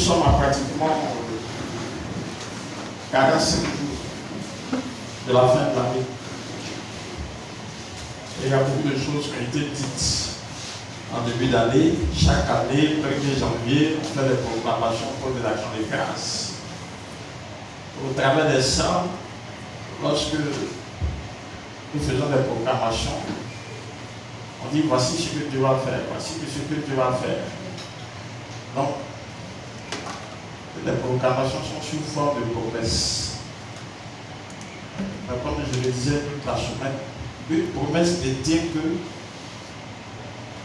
sommes à pratiquement 45 jours de la fin de l'année. Et il y a beaucoup de choses qui ont été dites en début d'année. Chaque année, 1er janvier, on fait des proclamations pour de l'action de grâce. Au travers de ça, lorsque nous faisons des proclamations, on dit voici ce que Dieu va faire, voici ce que Dieu va faire. Donc, les proclamations sont sous forme de promesses. Mais comme je le disais toute la semaine, une promesse ne tient que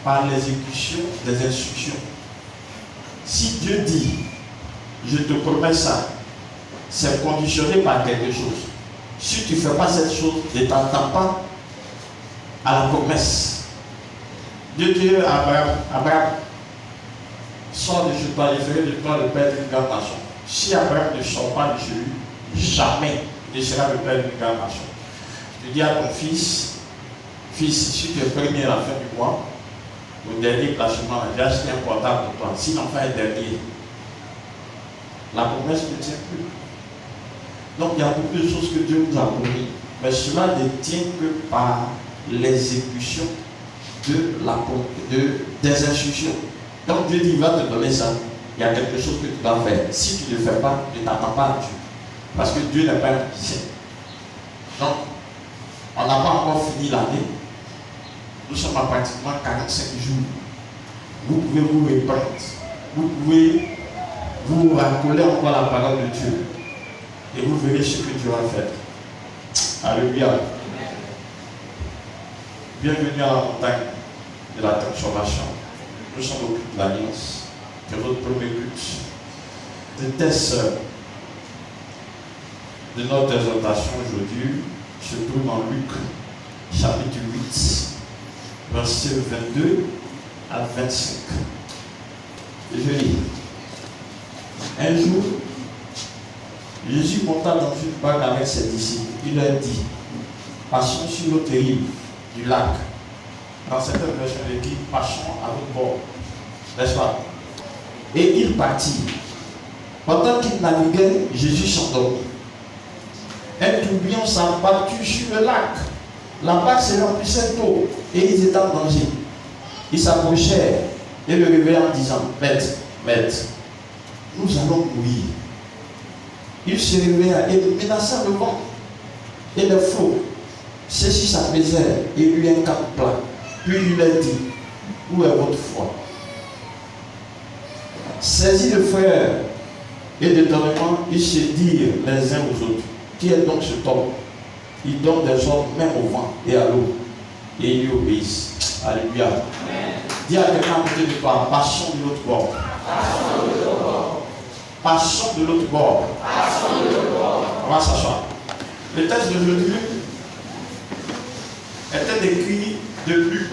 par l'exécution des instructions. Si Dieu dit, je te promets ça, c'est conditionné par quelque chose. Si tu ne fais pas cette chose, ne t'attends pas à la promesse. Dieu dit à Abraham, sors de chez toi, je ferai de toi le père d'une grande nation. Si Abraham ne sort pas de chez lui, jamais il ne sera le père d'une grande nation. Tu dis à ton fils, si tu es premier à la fin du mois, au dernier placement, j'ai acheté un portable pour toi. Si l'enfant est dernier, la promesse ne tient plus. Donc il y a beaucoup de choses que Dieu nous a promis, mais cela ne tient que par l'exécution des instructions. Donc Dieu dit, il va te donner ça. Il y a quelque chose que tu dois faire. Si tu ne le fais pas, ne t'attends pas à Dieu. Parce que Dieu n'est pas un magicien. Donc, on n'a pas encore fini l'année. Nous sommes à pratiquement 45 jours. Vous pouvez vous répandre. Vous pouvez vous rappeler encore la parole de Dieu. Et vous verrez ce que Dieu va faire. Alléluia. Bienvenue à la montagne de la transformation. Nous sommes au culte de l'Alliance. C'est notre premier culte. Le texte de notre exhortation aujourd'hui se trouve dans Luc, chapitre 8, versets 22 à 25. Et je lis. Un jour, Jésus monta dans une barque avec ses disciples. Il leur dit, passons sur l'autre rive du lac. Dans cette version, il dit, passons à l'autre bord. N'est-ce pas? Et il partit. Pendant qu'il naviguait, Jésus s'endormit. Un tourbillon s'abattit sur le lac. La barque se remplissait d'eau et ils étaient en danger. Ils s'approchèrent et le réveillèrent en disant, Maître, nous allons mourir. Il se réveilla et menaça le vent et le flot. Ceux-ci s'apaisèrent et lui un cap plat. Puis il leur dit, où est votre foi? Saisis de frère et d'étonnement, ils se dirent les uns aux autres, qui est donc cet homme? Il donne des ordres même au vent et à l'eau, et ils lui obéissent. Alléluia. Dis à quelqu'un à côté de toi, passons de l'autre bord. Passons de l'autre bord. On va s'asseoir. Le texte de l'aujourd'hui était écrit de Luc.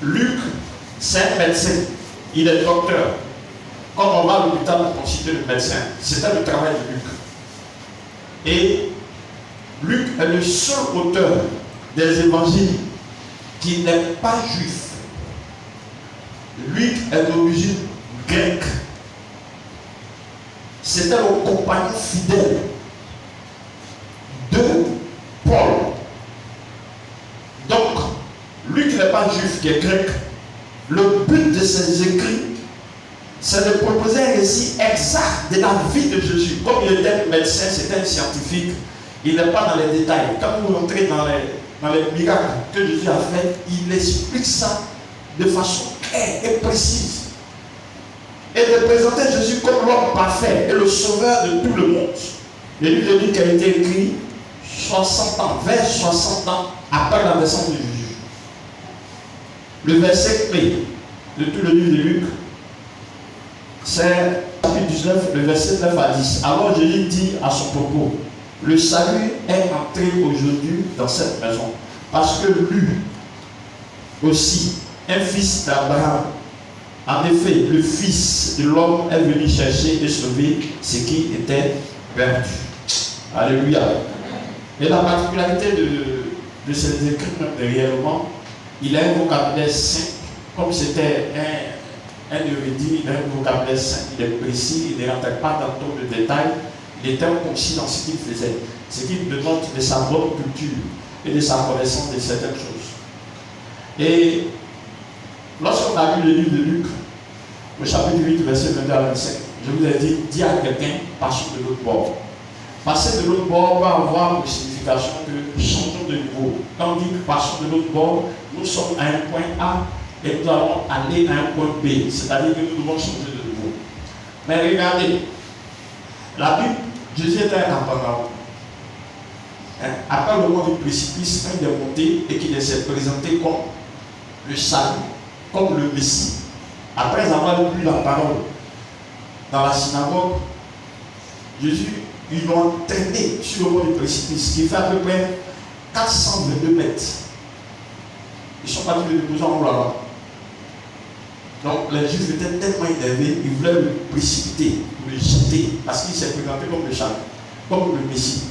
Luc, c'est un médecin. Il est docteur. Comme on va à l'hôpital pour consulter le médecin, c'était le travail de Luc. Et Luc est le seul auteur des évangiles qui n'est pas juif. Luc est d'origine grecque. C'était le compagnon fidèle de Paul. Donc, Luc n'est pas juif, qui est grec. Le but de ses écrits, c'est de proposer un récit exact de la vie de Jésus. Comme il était médecin, c'était un scientifique, il n'est pas dans les détails. Quand vous rentrez dans les miracles que Jésus a fait, il explique ça de façon claire et précise. Et de présenter Jésus comme l'homme parfait et le sauveur de tout le monde. Le livre de Luc a été écrit 60 ans, vers 60 ans après la naissance de Jésus. Le verset clé de tout le livre de Luc, c'est chapitre 19, le verset 9 à 10. Alors Jésus dit à son propos, le salut est entré aujourd'hui dans cette maison, parce que lui aussi, un fils d'Abraham, en effet, le fils de l'homme est venu chercher et sauver ce qui était perdu. Alléluia. Et la particularité de ces écrits, réellement, il a un vocabulaire simple, comme c'était un érudit, il a un vocabulaire simple, il est précis, il ne rentre pas dans trop de détails, il était concis dans ce qu'il faisait, ce qui démontre de sa bonne culture et de sa connaissance de certaines choses. Et lorsqu'on a lu le livre de Luc, au chapitre 8, verset 22 à 25, je vous ai dit, dis à quelqu'un, passons de l'autre bord. Passer de l'autre bord peut avoir pour signification que changeons de niveau. Quand on dit passons de l'autre bord, nous sommes à un point A et nous allons aller à un point B, c'est-à-dire que nous devons changer de niveau. Mais regardez, la Bible, Jésus était à Capernaum. Après le mont du précipice, quand il est monté et qu'il s'est présenté comme le salut, comme le Messie. Après avoir lu la parole dans la synagogue, Jésus, ils l'ont traîné sur le mont du précipice, qui fait à peu près 422 mètres. Ils sont partis le déposer en haut là-bas. Donc les Juifs étaient tellement énervés, ils voulaient le précipiter, le jeter, parce qu'il s'est présenté comme le salut, comme le Messie.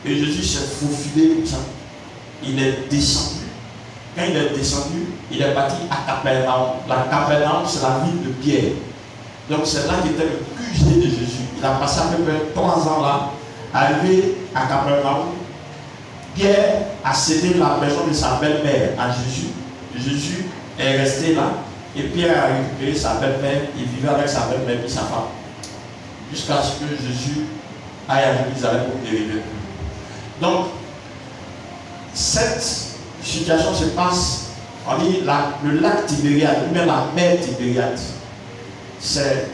Et Jésus s'est faufilé comme ça. Il est descendu. Quand il est descendu, il est parti à Capernaum. La Capernaum, c'est la ville de Pierre. Donc c'est là qu'était le QG de Jésus. Il a passé à peu près 3 ans là, arrivé à Capernaum. Pierre a cédé la maison de sa belle-mère à Jésus. Jésus est resté là. Et Pierre a récupéré sa belle-mère. Il vivait avec sa belle-mère et sa femme. Jusqu'à ce que Jésus aille à Jérusalem pour guérir. Donc, cette situation se passe, on dit le lac Tibériade, ou bien la mer Tibériade. C'est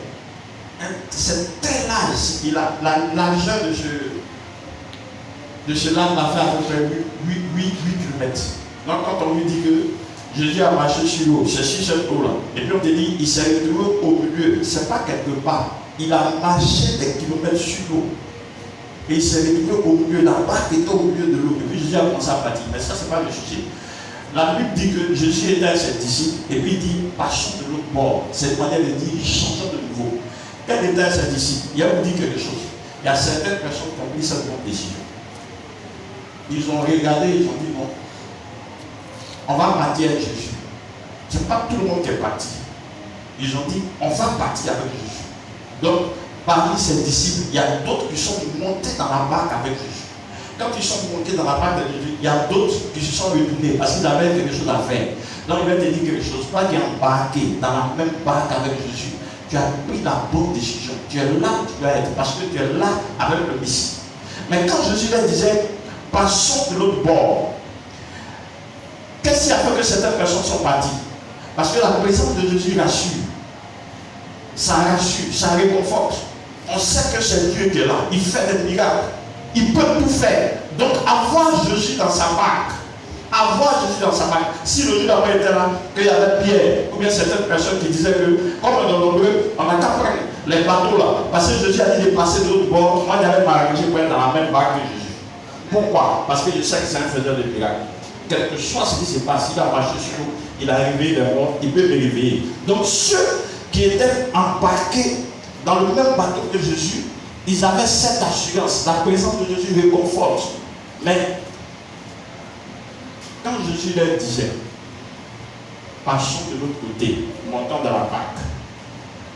très large. La largeur de ce lac a fait à peu près 8 km. Donc, quand on lui dit que Jésus a marché sur l'eau, c'est sur cette eau-là, et puis on te dit il s'est retrouvé au milieu, c'est pas quelque part. Il a marché des kilomètres sur l'eau. Et il s'est retrouvé au milieu, la barque était au milieu de l'eau. Et puis Jésus a commencé à partir. Mais ça, ce n'est pas le sujet. La Bible dit que Jésus était avec ses disciples et puis il dit passons de l'autre bord. C'est une manière de dire changeons de nouveau. Quand il était avec ses disciples, il a vous dit quelque chose. Il y a certaines personnes qui ont pris cette bonne décision. Ils ont regardé, ils ont dit non. On va partir avec Jésus. Ce n'est pas tout le monde qui est parti. Ils ont dit on va partir avec Jésus. Donc, parmi ses disciples, il y a d'autres qui sont montés dans la barque avec Jésus. Quand ils sont montés dans la barque de Jésus, il y a d'autres qui se sont retournés parce qu'ils avaient quelque chose à faire. Donc il va te dire quelque chose. Toi qui es embarqué dans la même barque avec Jésus, tu as pris la bonne décision. Tu es là où tu dois être parce que tu es là avec le Messie. Mais quand Jésus leur disait, passons de l'autre bord, qu'est-ce qui a fait que certaines personnes sont parties? Parce que la présence de Jésus rassure. Ça rassure, ça réconforte. On sait que c'est Dieu qui est là. Il fait des miracles. Il peut tout faire. Donc avoir Jésus dans sa barque, si le Dieu n'a pas été là, qu'il y avait Pierre, ou bien certaines personnes qui disaient que, comme on est nombreux, on n'a qu'à prendre les bateaux là. Parce que Jésus a dit de passer de l'autre bord, moi j'avais m'arranger pour être dans la même barque que Jésus. Pourquoi? Parce que je sais que c'est un faiseur de miracles. Quel que soit ce qui se passe, il a marché sur l'eau, il a réveillé les morts, il peut me réveiller. Donc ceux qui étaient embarqués dans le même bateau que Jésus, ils avaient cette assurance. La présence de Jésus réconforte. Mais quand Jésus leur disait, passons de l'autre côté, montons dans la barque,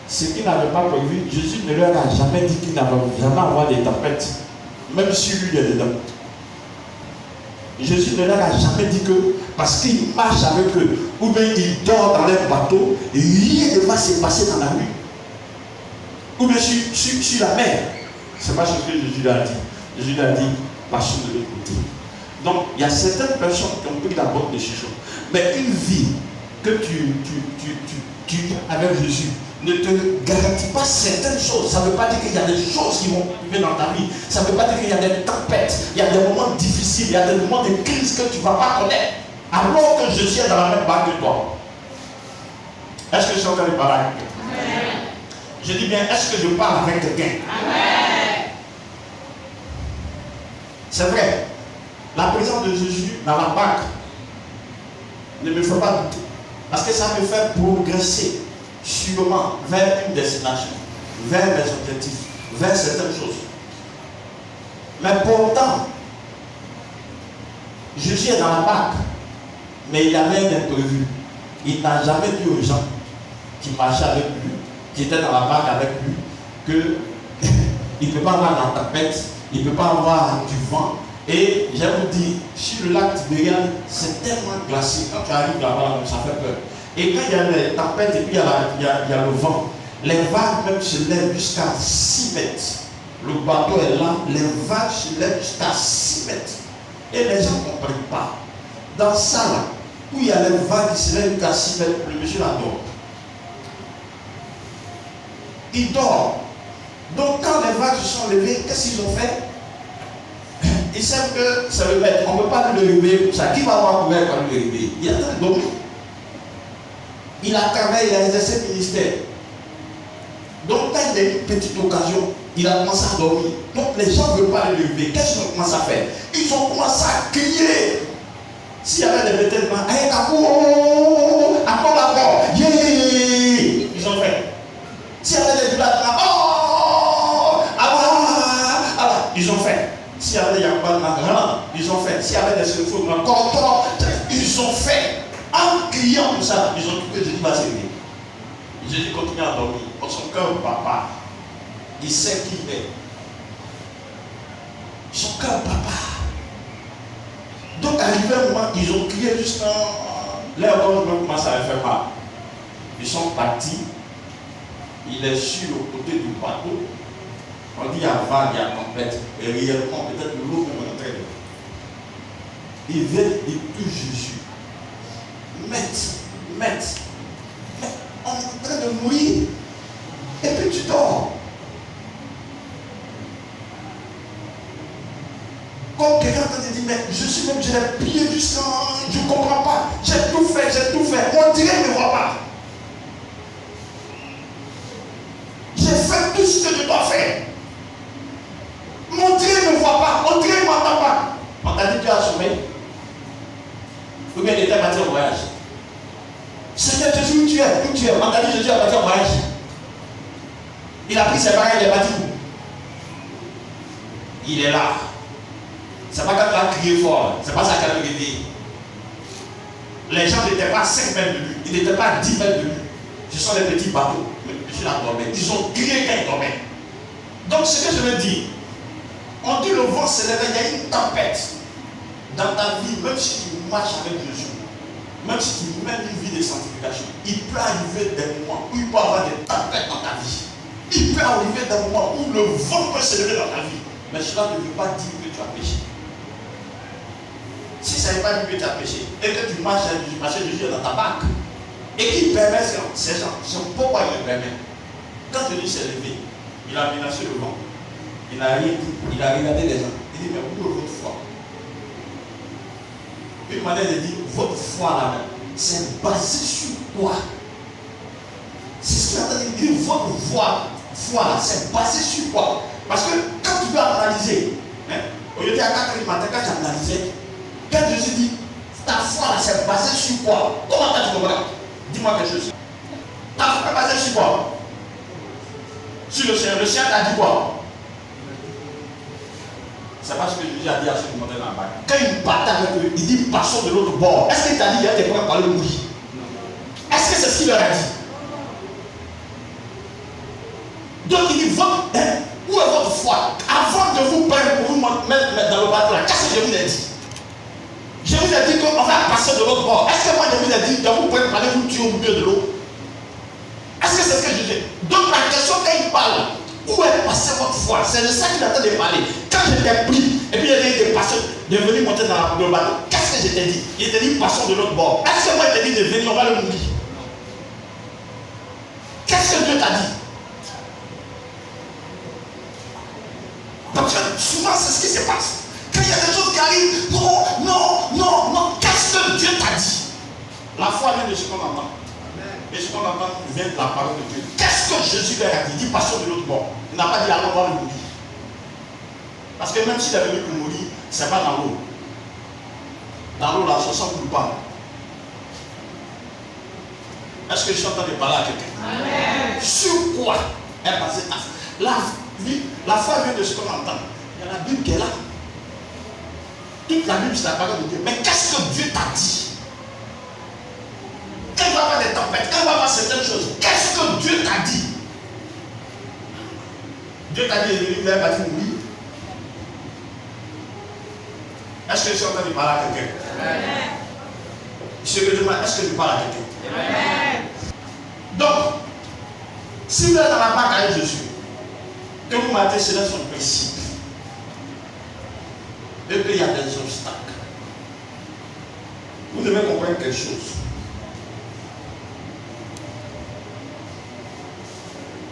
ce qu'il n'avait pas prévu, Jésus ne leur a jamais dit qu'il n'allait jamais avoir des tempêtes, même si lui il est dedans. Jésus ne leur a jamais dit que, parce qu'il marche avec eux, ou bien il dort dans leur bateau, rien ne va se passer dans la nuit. Ou bien sur la mer. Ce n'est pas ce que Jésus lui a dit. Jésus lui a dit, passons de l'autre côté. Donc, il y a certaines personnes qui ont pris la bonne décision. Mais une vie que tu avec Jésus ne te garantit pas certaines choses. Ça ne veut pas dire qu'il y a des choses qui vont arriver dans ta vie. Ça ne veut pas dire qu'il y a des tempêtes, il y a des moments difficiles, il y a des moments de crise que tu ne vas pas connaître. Alors que Jésus est dans la même barque que toi. Est-ce que je suis en train de parler avec quelqu'un? Je dis bien, est-ce que je parle avec quelqu'un? C'est vrai. La présence de Jésus dans la barque ne me fait pas douter. Parce que ça me fait progresser sûrement vers une destination, vers mes objectifs, vers certaines choses. Mais pourtant, Jésus est dans la barque, mais il y avait un imprévu. Il n'a jamais dit aux gens qui marchait avec lui, qui était dans la barque avec lui, qu'il ne peut pas avoir la tempête, il ne peut pas avoir du vent. Et je vous dis, sur le lac Tibériade, c'est tellement glacé. Quand tu arrives là-bas, ça fait peur. Et quand il y a les tempêtes et puis il y a le vent, les vagues même se lèvent jusqu'à 6 mètres. Le bateau est là, les vagues se lèvent jusqu'à 6 mètres. Et les gens ne comprennent pas. Dans ça là, où il y a les vagues qui se lèvent jusqu'à 6 mètres, le monsieur là dort. Il dort. Donc quand les vagues se sont levées, qu'est-ce qu'ils ont fait? Ils savent que ça veut mettre, on ne peut pas le réveiller comme ça. Qui va avoir couvert pour le réveiller? Il y a un dormir. Il a travaillé, il a exercé le ministère. Donc quand il y a une petite occasion, il a commencé à dormir. Donc les gens ne veulent pas le lever. Qu'est-ce qu'ils ont commencé à faire? Ils ont commencé à crier. S'il y avait des bêtises, hey, encore d'abord, yeah! Ils ont fait. S'il y avait des douleurs, oh! Ils ont fait. S'il y avait des yambas, ils ont fait. S'il y avait des solutions, ils ont fait. En criant comme ça, ils ont trouvé que Jésus va se réveiller. Jésus continue à dormir. Pour son cœur, papa, il sait qui il est. Son cœur, papa. Donc, arrivé un moment, ils ont crié jusqu'à. Là, on commence à faire mal. Ils sont partis. Il est sur le côté du bateau. On dit il y a vague, il y a tempête. Et réellement, peut-être l'eau même en train de. Il vient, il touche Jésus. Maître, on est en train de mourir. Et puis tu dors. Comme quelqu'un te dit, mais je suis même, j'ai les pieds du sang, je ne comprends pas. J'ai tout fait. On dirait qu'il ne me voit pas. J'ai fait tout ce que je dois faire. Mon Dieu ne me voit pas. Mon Dieu ne m'entend pas. On t'a dit que tu as sommeil. Ou bien il était parti en voyage. Seigneur Jésus, où tu es? On t'a dit Jésus est parti en voyage. Il a pris ses bagages, il est parti où? Il est là. C'est pas quand tu as crié fort. C'est pas ça qu'il a réveillé. Les gens n'étaient pas à 5 mètres de lui. Ils n'étaient pas à 10 mètres de lui. Ce sont les petits bateaux. Monsieur l'a dormi. Ils ont crié quand il dormait. Donc ce que je veux dire, on dit le vent se lève, il y a une tempête. Dans ta vie, même si tu marches avec Jésus, même si tu mènes une vie de sanctification, il peut arriver des moments où il peut y avoir des tempêtes dans ta vie. Il peut arriver des moments où le vent peut se lever dans ta vie. Mais cela ne veut pas dire que tu as péché. Si ça n'est pas dit que tu as péché, et que tu marches avec Jésus, parce que Jésus est dans ta barque, et qu'il permet ces gens, c'est pourquoi il le permet. Quand Jésus s'est levé, il a menacé le vent. Il n'a rien dit, il a regardé les gens. Il dit, mais où est votre foi? Une manière de dire, votre foi là-même, c'est basé sur quoi? C'est ce qu'il a dit, il dit, votre foi là, c'est basé sur quoi? Parce que quand tu dois analyser, au lieu de 4 h du matin, quand tu analysais, quand Jésus dit, ta foi là, c'est basé sur quoi? Comment tu comprends? Dis-moi quelque chose. Ta foi est basée sur quoi? Sur le Seigneur. Le Seigneur t'a dit quoi? C'est pas ce que Jésus a dit à ceux qui montaient dans la barque. Quand il partait avec eux, il dit passons de l'autre bord. Est-ce qu'il t'a dit il y a des prêts pour aller mourir? Est-ce que c'est ce qu'il leur a dit? Donc il dit où est votre foi? Avant de vous prendre pour vous mettre dans le bateau là, qu'est-ce que je vous ai dit? Je vous ai dit qu'on va passer de l'autre bord. Est-ce que moi je vous ai dit de vous prendre pour aller vous tuer au milieu de l'eau? Est-ce que c'est ce que je dis? Donc la question quand il parle, où est passée votre foi? C'est de ça qu'il attend de parler. Quand je t'ai pris, et puis il a dit de passer, de venir monter dans le bateau, qu'est-ce que je t'ai dit? Il t'a dit passons de l'autre bord. Est-ce que moi je t'ai dit de venir, on va le mourir? Qu'est-ce que Dieu t'a dit? Parce que souvent c'est ce qui se passe. Quand il y a des choses qui arrivent, non, qu'est-ce que Dieu t'a dit? La foi vient de ce qu'on entend. Et ce qu'on entend vient de la parole de Dieu. Qu'est-ce que Jésus leur a dit? Il dit passons de l'autre bord. Il n'a pas dit allons voir le mourir. Parce que même s'il est venu pour mourir, ce n'est pas dans l'eau. Dans l'eau là, ça ne s'en pas. Est-ce que je suis en train de parler à quelqu'un? Sur quoi est basée la foi vient de ce qu'on entend. Il y a la Bible qui est là. Toute la Bible, c'est la parole de Dieu. Mais qu'est-ce que Dieu t'a dit? Quand il va y avoir des tempêtes, quand il va y avoir certaines choses, qu'est-ce que Dieu t'a dit? Dieu t'a dit de venir bâtir mourir. Est-ce que je suis en train de parler à quelqu'un? Sérieusement, est-ce que je parle à quelqu'un? Donc, si vous n'avez pas carré Jésus, que vous mettez cela sur le principe, et qu'il y a des obstacles, vous devez comprendre quelque chose.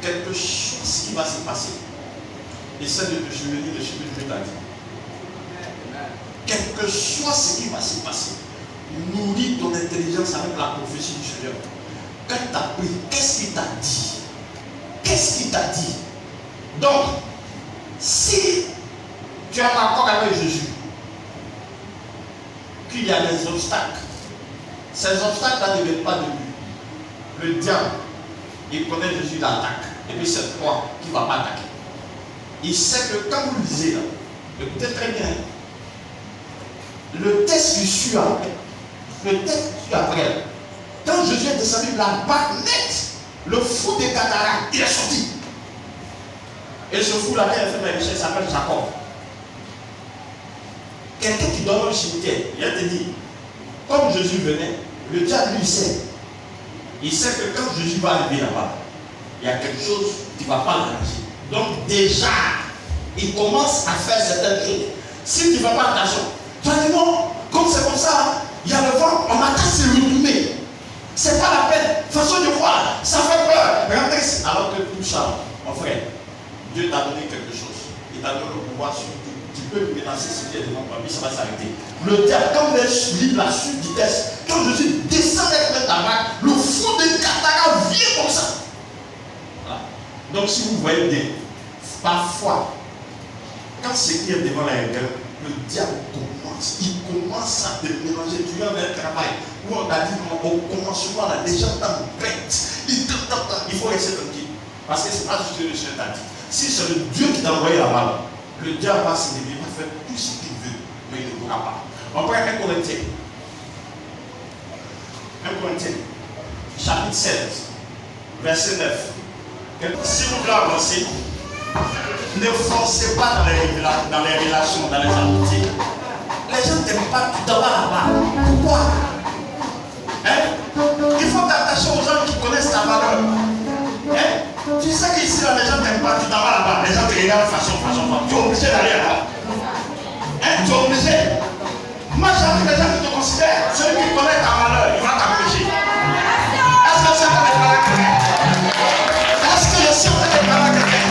Quelque chose qui va se passer, essaie de te souvenir de ce que Dieu t'a dit. Quelque chose ce qui va se passer, nourris ton intelligence avec la prophétie du Seigneur. Quand tu as pris, qu'est-ce qu'il t'a dit? Qu'est-ce qu'il t'a dit? Donc, si tu es en accord avec Jésus, qu'il y a des obstacles, ces obstacles-là ne viennent pas de lui. Le diable, il connaît Jésus d'attaque. Et puis c'est toi qui ne vas pas attaquer. Il sait que quand vous lisez là, écoutez très bien, le texte qui suit après, quand Jésus est descendu de la barque net, le fou des cataractes, il est sorti. Et ce fou là, il a fait ma richesse, il s'appelle Jacob. Quelqu'un qui dort dans le cimetière, il a te dit, comme Jésus venait, le diable lui sait. Il sait que quand Jésus va arriver là-bas, il y a quelque chose qui ne va pas l'arranger. Donc déjà, il commence à faire certaines choses. Si tu ne fais pas attention, tu vas dire non, comme c'est comme ça, il y a le vent, on m'a cassé le retourner. C'est pas la peine. Façon de voir, ça fait peur. Rentrez ici. Alors que tout ça, mon frère, Dieu t'a donné quelque chose. Il t'a donné le pouvoir sur tout. Tu peux le menacer si tu es devant toi, puis ça va s'arrêter. Le diable, quand vous lire la suite du test, quand Jésus descend avec la barque, le fou de Catara vient comme ça. Voilà. Donc si vous voyez bien, parfois, quand ce qui est devant la rigueur, le diable commence, il commence à te mélanger. Tu viens d'un travail où on t'a dit non, au commencement, là, les gens t'en bêtent. Il faut rester tranquille. Parce que c'est pas juste que le Seigneur t'a dit. Si c'est le Dieu qui t'a envoyé là-bas, le diable va se lever, va faire tout ce qu'il veut, mais il ne pourra pas. On prend 1 Corinthiens. 1 Corinthiens, chapitre 16, verset 9. Si vous voulez avancer, ne forcez pas dans les relations, dans les amitiés. Les gens ne t'aiment pas, tu t'en vas là-bas. Pourquoi? Il faut t'attacher aux gens qui connaissent ta valeur. Tu sais qu'ici, là, les gens ne t'aiment pas, tu t'en vas là-bas. Les gens te regardent façon. Tu es obligé d'aller là-bas. Tu es obligé. Moi, j'ai les gens qui te considèrent. Celui qui connaît ta valeur, il va t'approcher. Est-ce que c'est avec la quelqu'un? Est-ce que je suis en train de parler à quelqu'un?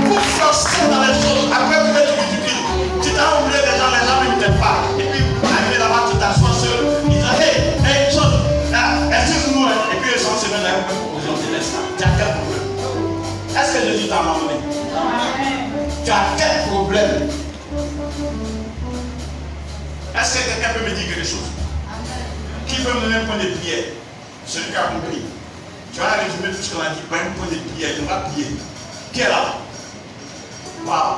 Vous forcez dans les choses, après vous êtes ridicule. Tu t'as oublié des gens ne t'aiment pas. Et puis, arrivé là-bas, tu t'assois seul. Ils disent, hey, chose, excuse-moi. Et puis, ils sont se mettent avec une proposition de l'instant. Tu as quel problème? Est-ce que Jésus t'a abandonné? Tu as quel problème? Est-ce que quelqu'un peut me dire quelque chose? Qui veut me donner un point de prière? Celui qui a compris. Tu vas résumer tout ce qu'on a dit. Pas un point de prière, tu vas prier. Qui est là? Waouh!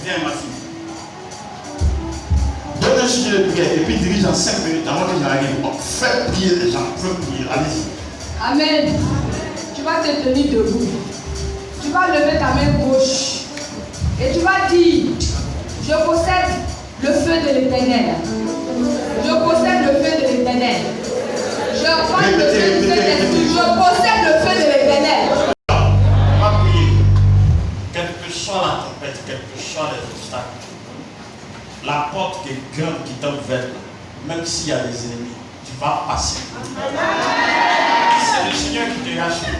Viens, ma fille. Donne un sujet de prière et puis dirige en 5 minutes avant que j'arrive. Fais prier les gens. Fais prier. Allez-y. Amen. Tu vas te tenir debout. Tu vas lever ta main gauche. Et tu vas dire, je possède le feu de l'Éternel. Je possède le feu de l'Éternel. Je parle le feu de l'Éternel. Je possède le feu de l'Éternel. On va prier. Quelle que soit la tempête, quel que soit les obstacles, la porte qui est grande qui t'est ouverte, même s'il y a des ennemis, tu vas passer. C'est le Seigneur qui te rassure.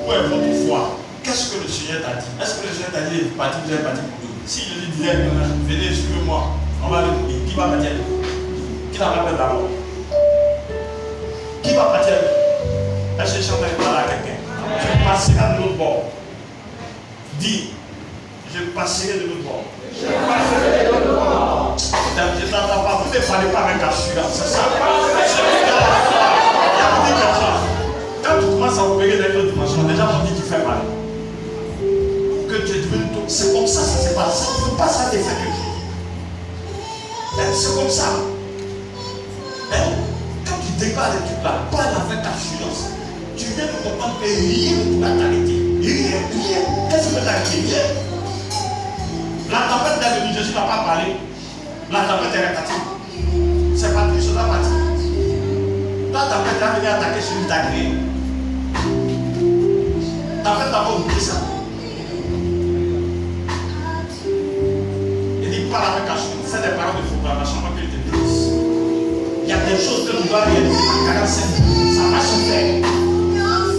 Où est votre foi? Qu'est-ce que le Seigneur t'a dit? Est-ce que le Seigneur t'a dit vous allez partir pour nous? Si je lui disais, venez, suivez-moi, on va le mourir. Qui va partir? Qui n'a pas peur d'abord? Qui va partir? Est-ce que je suis en train de parler à quelqu'un? Je passerai de l'autre bord. Dis, je passerai de l'autre bord. Je t'entends pas, vous ne parlez pas avec assurance, c'est ça? Quand tu commences à opérer dans une autre dimension, déjà on dit que tu fais mal. Que tu es devenu tout. C'est comme ça, ça se passe. Ça ne veut pas ça te faire quelque chose. C'est comme ça. Quand tu parles et tu parles avec assurance. Tu viens de comprendre que rien ne pourra t'arrêter. Rien. Qu'est-ce qui peut t'arrêter? Rien. La tempête est venue, Jésus n'a pas parlé. La tempête est partie. C'est parti, ça va partir. La tempête est venue attaquer celui qui t'a créé. Ta tempête n'a pas oublié ça. Il dit, parle avec assurance. C'est des paroles de proclamation que je te bénisse. Il y a des choses que tu dois réaliser en 45 minutes. Ça va se faire.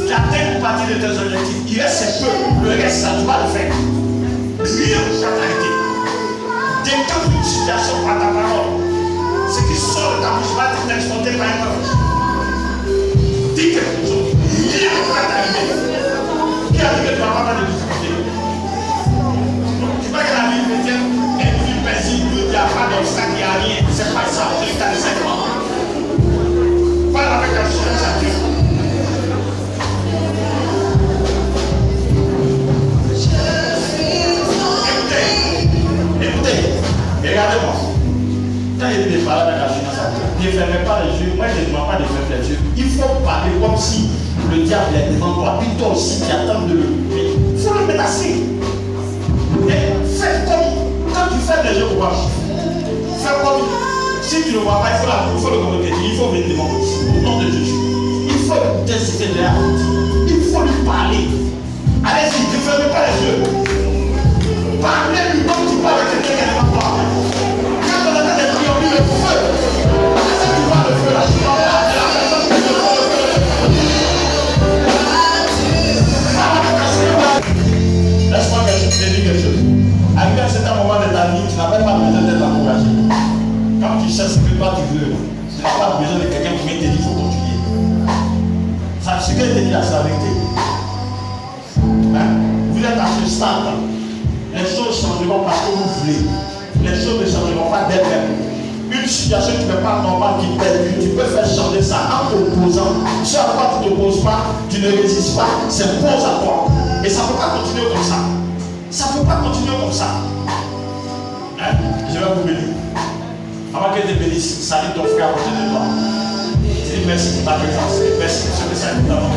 Tu atteins une partie de tes objectifs. Il reste c'est peu. Le reste, ça, tu vas le faire. Rien ne va t'arrêter. Décante une situation par ta parole. Ce qui sort de ta bouche va être exploité par un ange. Dis quelque chose. Rien ne va t'arriver. Qui a dit que tu n'as pas de difficulté? Tu vois que la vie chrétienne est une vie paisible. Il n'y a pas d'obstacle, il n'y a rien. C'est pas ça. Tu as les 5 ans. Parle avec assurance à Dieu. Écoutez, regardez-moi. Quand il dit des paroles avec assurance à Dieu, ne fermez pas les yeux. Moi, je ne demande pas de fermer les yeux. Il faut parler comme si le diable est devant toi. Puis toi aussi, tu attends de le. Il faut le menacer. Et fais comme. Quand tu fais les yeux pour voir, fais comme. Si tu ne vois pas, il faut le communiquer. Il faut venir devant moi. Au nom de Jésus. Il faut t'insister de la route. Il faut lui parler. Allez-y, ne fermez pas les yeux. Parlez-lui comme tu parles à quelqu'un qui n'est pas toi. Quand on a des prières, on dit le feu. Est-ce que tu vois le feu là? Tu vois la personne qui te voit le feu. Laisse-moi te dire quelque chose. Arrivé à un certain moment de ta vie, tu n'as même pas besoin d'être encouragé. Quand tu sais ce que toi tu veux, tu n'as pas besoin de quelqu'un qui vient te dire qu'il faut continuer. Ça, ce que je te dis là, c'est la vérité. Hein? Vous êtes à ce stade. Les choses changeront parce que vous voulez. Les choses ne changeront pas d'elles-mêmes. Une situation qui n'est pas normale, qui perdure, tu peux faire changer ça en t'opposant. Ce à quoi tu ne t'opposes pas, tu ne résistes pas, s'impose à toi. Et ça ne peut pas continuer comme ça. Ça ne peut pas continuer comme ça. Hein? Je vais vous bénir. Avant que je te bénisse, salue ton frère à côté de toi. Dis merci pour ta présence. Et merci pour ce que ça nous a fait.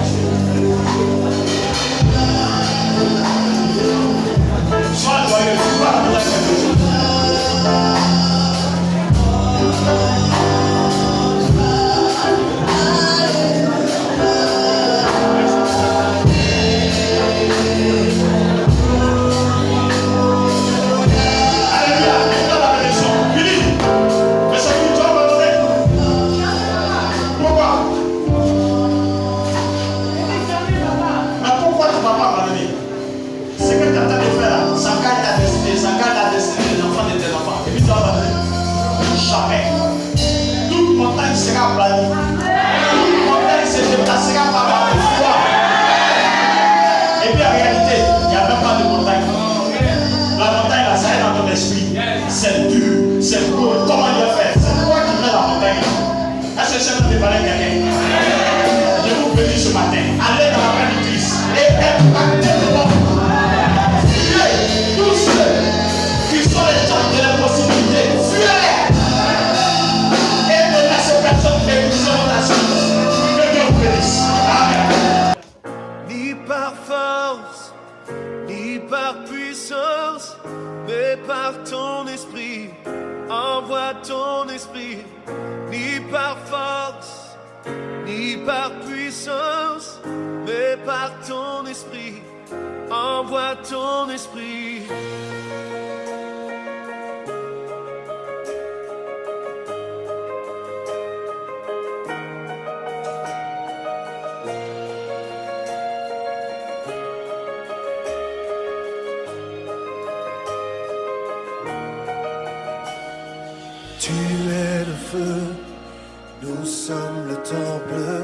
Sois joyeux, tu vas avoir quelque chose. Alléluia, maintenant la bénédiction. Philippe, mais c'est pour toi, on va donner. Pourquoi? Mais pourquoi tu ne vas pas m'amener? Ce que tu attends de faire là, ça gagne ta destinée, ça gagne la destinée des enfants de tes enfants. Et puis tu vas m'amener. Jamais. Toute montagne sera aplanie. Toute montagne se déplacera par la foi. Et puis en réalité, il n'y a même pas de montagne. La montagne là, ça est dans ton esprit. C'est dur, c'est beau. Comment il a fait? C'est toi qui mets la montagne là. Est-ce que c'est notre débat quelqu'un? Je vous bénis ce matin. Allez dans la paix du Christ et impactez le monde. Tous ceux qui sont les gens de l'impossibilité, fuyez-les. Et ne laissez personne épuiser votre assurance. Que Dieu vous bénisse. Amen. Ni par force, ni par puissance, mais par ton esprit. Envoie ton esprit. Ni par force, ni par puissance, mais par ton esprit. Envoie ton esprit. Tu es le feu, nous sommes le temple.